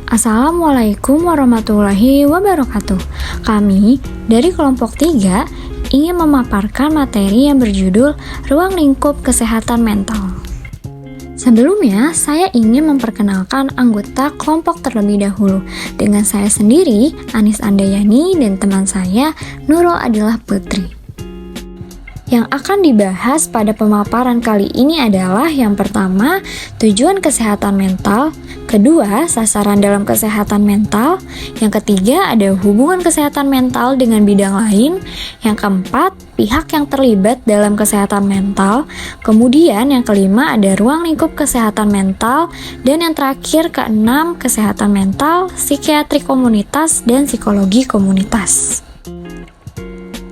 Assalamualaikum warahmatullahi wabarakatuh. Kami dari kelompok 3 ingin memaparkan materi yang berjudul Ruang Lingkup Kesehatan Mental. Sebelumnya, saya ingin memperkenalkan anggota kelompok terlebih dahulu. Dengan saya sendiri, Anis Andayani, dan teman saya, Nurul Adilah Putri. Yang akan dibahas pada pemaparan kali ini adalah yang pertama, tujuan kesehatan mental, kedua, sasaran dalam kesehatan mental, yang ketiga ada hubungan kesehatan mental dengan bidang lain, yang keempat, pihak yang terlibat dalam kesehatan mental, kemudian yang kelima ada ruang lingkup kesehatan mental, dan yang terakhir keenam, kesehatan mental, psikiatri komunitas, dan psikologi komunitas.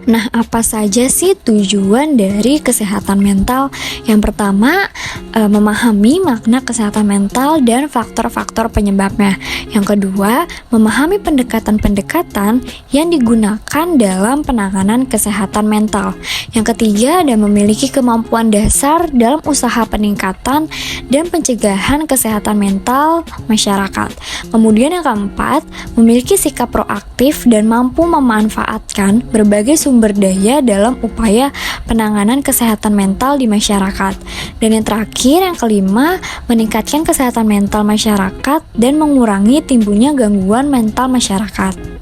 Nah, apa saja sih tujuan dari kesehatan mental? Yang pertama, memahami makna kesehatan mental dan faktor-faktor penyebabnya. Yang kedua, memahami pendekatan-pendekatan yang digunakan dalam penanganan kesehatan mental. Yang ketiga, ada memiliki kemampuan dasar dalam usaha peningkatan dan pencegahan kesehatan mental masyarakat. Kemudian yang keempat, memiliki sikap proaktif dan mampu memanfaatkan berbagai sumber daya dalam upaya penanganan kesehatan mental di masyarakat. Dan yang terakhir, yang kelima, meningkatkan kesehatan mental masyarakat dan mengurangi timbulnya gangguan mental masyarakat.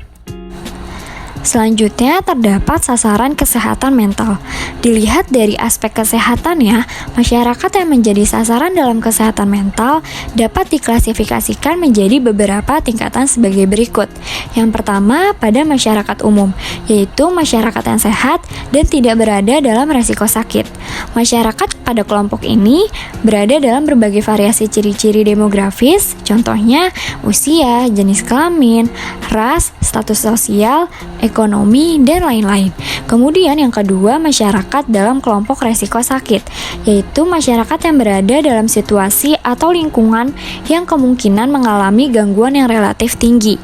Selanjutnya terdapat sasaran kesehatan mental. Dilihat dari aspek kesehatannya, masyarakat yang menjadi sasaran dalam kesehatan mental dapat diklasifikasikan menjadi beberapa tingkatan sebagai berikut. Yang pertama, pada masyarakat umum, yaitu masyarakat yang sehat dan tidak berada dalam resiko sakit. Masyarakat pada kelompok ini berada dalam berbagai variasi ciri-ciri demografis, contohnya usia, jenis kelamin, ras, status sosial, ekonomi, dan lain-lain. Kemudian yang kedua, masyarakat dalam kelompok resiko sakit, yaitu masyarakat yang berada dalam situasi atau lingkungan yang kemungkinan mengalami gangguan yang relatif tinggi.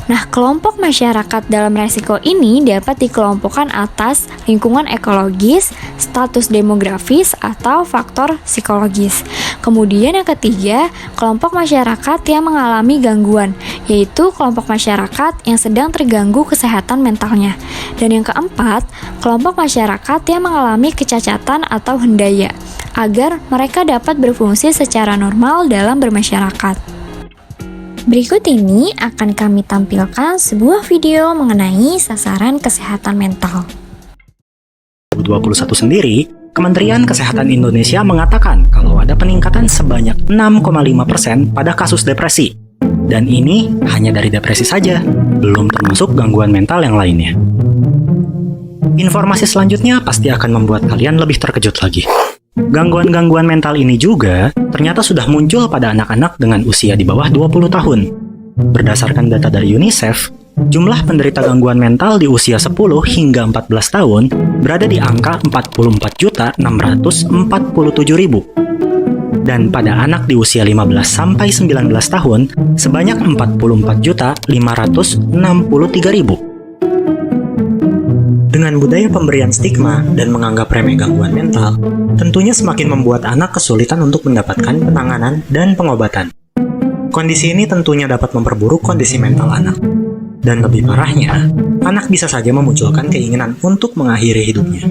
Nah, kelompok masyarakat dalam resiko ini dapat dikelompokkan atas lingkungan ekologis, status demografis, atau faktor psikologis. Kemudian yang ketiga, kelompok masyarakat yang mengalami gangguan, yaitu kelompok masyarakat yang sedang terganggu kesehatan mentalnya. Dan yang keempat, kelompok masyarakat yang mengalami kecacatan atau hendaya, agar mereka dapat berfungsi secara normal dalam bermasyarakat. Berikut ini akan kami tampilkan sebuah video mengenai sasaran kesehatan mental. 2021 sendiri, Kementerian Kesehatan Indonesia mengatakan kalau ada peningkatan sebanyak 6,5% pada kasus depresi. Dan ini hanya dari depresi saja, belum termasuk gangguan mental yang lainnya. Informasi selanjutnya pasti akan membuat kalian lebih terkejut lagi. Gangguan-gangguan mental ini juga ternyata sudah muncul pada anak-anak dengan usia di bawah 20 tahun. Berdasarkan data dari UNICEF, jumlah penderita gangguan mental di usia 10 hingga 14 tahun berada di angka 44.647.000. Dan pada anak di usia 15 sampai 19 tahun sebanyak 44.563.000. Dengan budaya pemberian stigma dan menganggap remeh gangguan mental, tentunya semakin membuat anak kesulitan untuk mendapatkan penanganan dan pengobatan. Kondisi ini tentunya dapat memperburuk kondisi mental anak. Dan lebih parahnya, anak bisa saja memunculkan keinginan untuk mengakhiri hidupnya.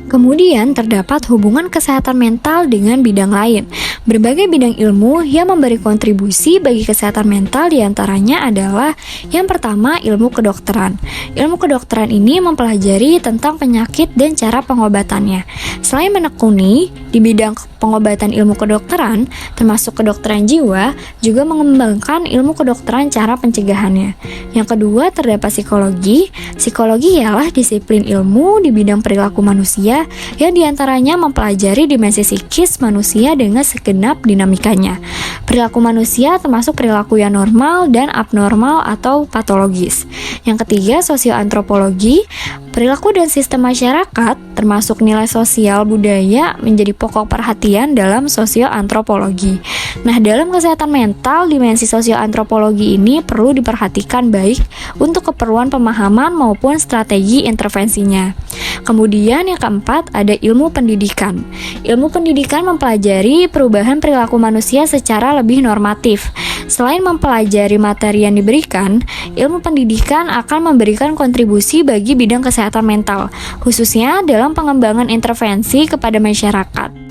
Kemudian terdapat hubungan kesehatan mental dengan bidang lain. Berbagai bidang ilmu yang memberi kontribusi bagi kesehatan mental diantaranya adalah yang pertama, ilmu kedokteran. Ilmu kedokteran ini mempelajari tentang penyakit dan cara pengobatannya. Selain menekuni di bidang pengobatan ilmu kedokteran, termasuk kedokteran jiwa, juga mengembangkan ilmu kedokteran cara pencegahannya. Yang kedua, terdapat psikologi. Psikologi ialah disiplin ilmu di bidang perilaku manusia yang diantaranya mempelajari dimensi psikis manusia dengan segenap dinamikanya. Perilaku manusia termasuk perilaku yang normal dan abnormal atau patologis. Yang ketiga, sosioantropologi. Perilaku dan sistem masyarakat, termasuk nilai sosial budaya, menjadi pokok perhatian dalam sosioantropologi. Nah, dalam kesehatan mental, dimensi sosioantropologi ini perlu diperhatikan baik untuk keperluan pemahaman maupun strategi intervensinya. Kemudian yang keempat ada ilmu pendidikan. Ilmu pendidikan mempelajari perubahan perilaku manusia secara lebih normatif. Selain mempelajari materi yang diberikan, ilmu pendidikan akan memberikan kontribusi bagi bidang kesehatan mental, khususnya dalam pengembangan intervensi kepada masyarakat.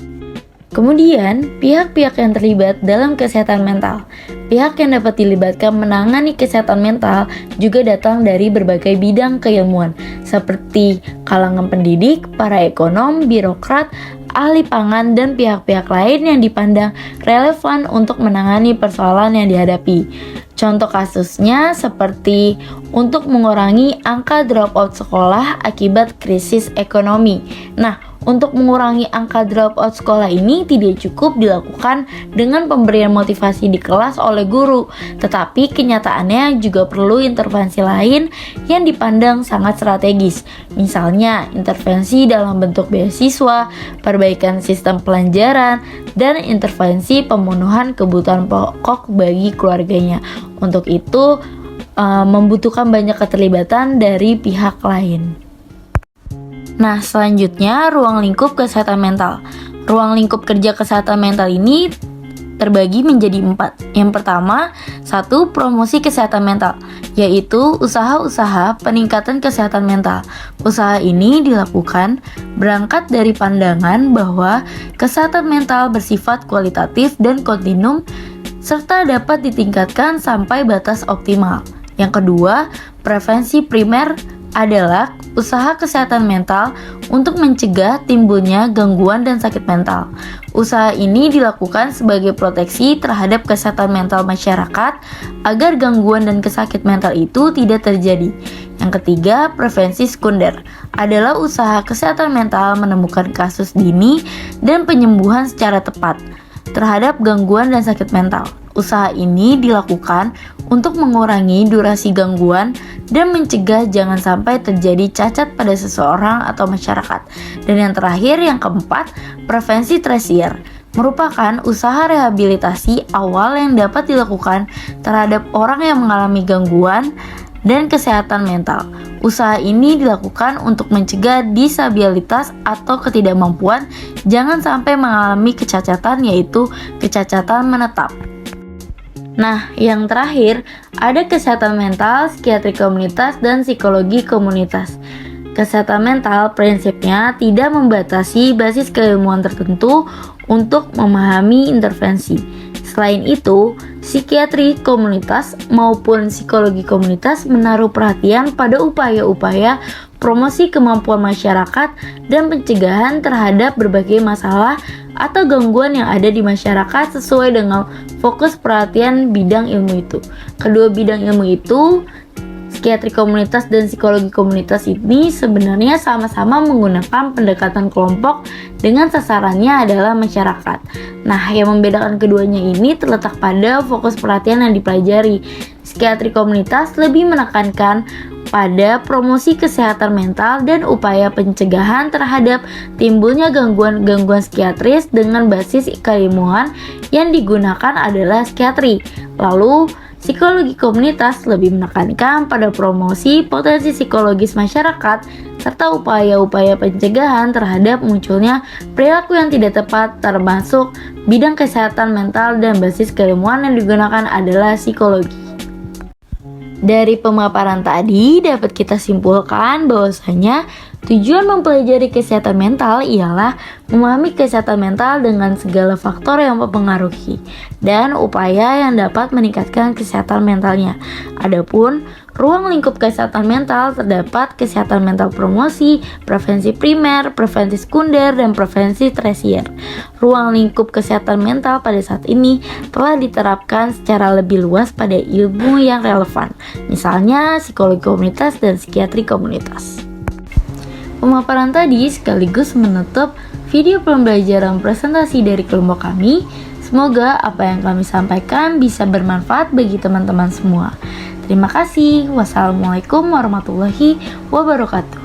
Kemudian, pihak-pihak yang terlibat dalam kesehatan mental. Pihak yang dapat dilibatkan menangani kesehatan mental juga datang dari berbagai bidang keilmuan, seperti kalangan pendidik, para ekonom, birokrat, ahli pangan, dan pihak-pihak lain yang dipandang relevan untuk menangani persoalan yang dihadapi. Contoh kasusnya seperti untuk mengurangi angka dropout sekolah akibat krisis ekonomi. Nah, untuk mengurangi angka dropout sekolah ini tidak cukup dilakukan dengan pemberian motivasi di kelas oleh guru, tetapi kenyataannya juga perlu intervensi lain yang dipandang sangat strategis. Misalnya, intervensi dalam bentuk beasiswa, perbaikan sistem pelajaran, dan intervensi pemenuhan kebutuhan pokok bagi keluarganya. Untuk itu, membutuhkan banyak keterlibatan dari pihak lain. Nah, selanjutnya ruang lingkup kesehatan mental. Ruang lingkup kerja kesehatan mental ini terbagi menjadi 4. Yang pertama, 1. Promosi kesehatan mental, yaitu usaha-usaha peningkatan kesehatan mental. Usaha ini dilakukan berangkat dari pandangan bahwa kesehatan mental bersifat kualitatif dan kontinum serta dapat ditingkatkan sampai batas optimal. Yang kedua, prevensi primer adalah usaha kesehatan mental untuk mencegah timbulnya gangguan dan sakit mental. Usaha ini dilakukan sebagai proteksi terhadap kesehatan mental masyarakat agar gangguan dan sakit mental itu tidak terjadi. Yang ketiga, prevensi sekunder adalah usaha kesehatan mental menemukan kasus dini dan penyembuhan secara tepat terhadap gangguan dan sakit mental. Usaha ini dilakukan untuk mengurangi durasi gangguan dan mencegah jangan sampai terjadi cacat pada seseorang atau masyarakat. Dan yang terakhir, yang keempat, prevensi tersier merupakan usaha rehabilitasi awal yang dapat dilakukan terhadap orang yang mengalami gangguan dan kesehatan mental. Usaha ini dilakukan untuk mencegah disabilitas atau ketidakmampuan jangan sampai mengalami kecacatan, yaitu kecacatan menetap. Nah, yang terakhir, ada kesehatan mental, psikiatri komunitas, dan psikologi komunitas. Kesehatan mental prinsipnya tidak membatasi basis keilmuan tertentu untuk memahami intervensi. Selain itu, psikiatri komunitas maupun psikologi komunitas menaruh perhatian pada upaya-upaya promosi kemampuan masyarakat dan pencegahan terhadap berbagai masalah atau gangguan yang ada di masyarakat sesuai dengan fokus perhatian bidang ilmu itu. Kedua bidang ilmu itu, psikiatri komunitas dan psikologi komunitas ini sebenarnya sama-sama menggunakan pendekatan kelompok dengan sasarannya adalah masyarakat. Nah, yang membedakan keduanya ini terletak pada fokus perhatian yang dipelajari. Psikiatri komunitas lebih menekankan pada promosi kesehatan mental dan upaya pencegahan terhadap timbulnya gangguan-gangguan psikiatris dengan basis keilmuan yang digunakan adalah psikiatri. Lalu, psikologi komunitas lebih menekankan pada promosi potensi psikologis masyarakat serta upaya-upaya pencegahan terhadap munculnya perilaku yang tidak tepat, termasuk bidang kesehatan mental, dan basis keilmuan yang digunakan adalah psikologi. Dari pemaparan tadi dapat kita simpulkan bahwasanya tujuan mempelajari kesehatan mental ialah memahami kesehatan mental dengan segala faktor yang mempengaruhi dan upaya yang dapat meningkatkan kesehatan mentalnya. Adapun ruang lingkup kesehatan mental terdapat kesehatan mental promosi, prevensi primer, prevensi sekunder, dan prevensi tersier. Ruang lingkup kesehatan mental pada saat ini telah diterapkan secara lebih luas pada ilmu yang relevan, misalnya psikologi komunitas dan psikiatri komunitas. Pemaparan tadi sekaligus menutup video pembelajaran presentasi dari kelompok kami. Semoga apa yang kami sampaikan bisa bermanfaat bagi teman-teman semua. Terima kasih. Wassalamualaikum warahmatullahi wabarakatuh.